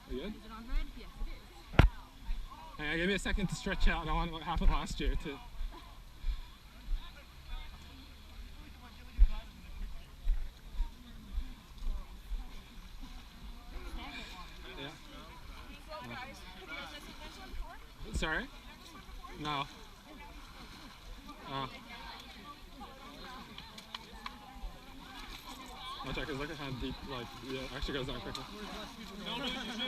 Are you good? Is it on red? Yes, it is. Hey, give me a second to stretch out on what happened last year too. Yeah. Sorry? No. I'll check, cause look at how deep, like, yeah, it actually goes down quickly. Don't lose your shoes. I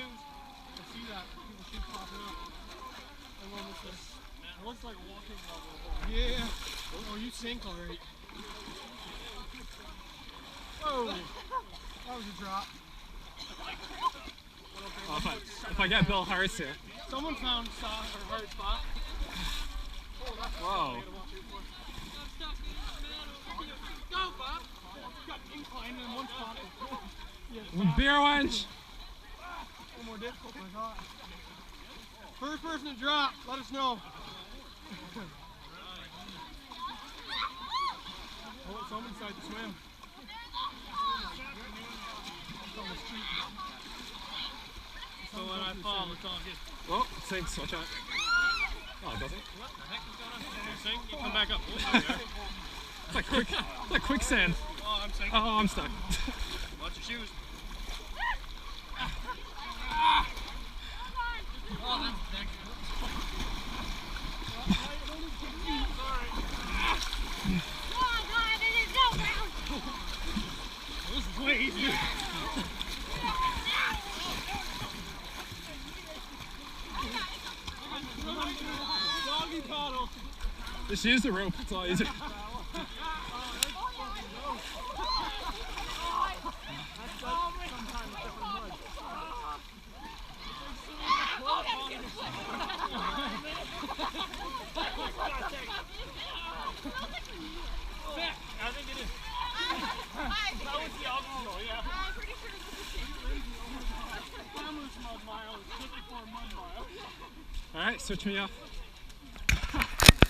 see that. People's shoes popping up. I love this. It looks like a walking level. Yeah. Oh, you sink already. Whoa. That was a drop. Oh, if I get Bill Harris here. Someone found a hard spot. Whoa. Go, Bob. Got incline in one spot. Beer wench! A little more difficult than I thought. First person to drop, let us know. Oh, someone tried to swim. It's on the street. So when I fall, it's all good. Oh, it sinks, watch out. Oh, it doesn't? What the heck is going on? You sink, you come back up. Oh, there. It's like quicksand. Oh, I'm sinking. Oh, I'm stuck. Watch your shoes. Oh, that's thick. This is way easier. Doggy paddle. Just use the rope, it's all easier. I think it is. That was the alcohol, yeah. I'm pretty sure it's the same. Farmer's mud mile is 54 mud mile. Alright, switch me off.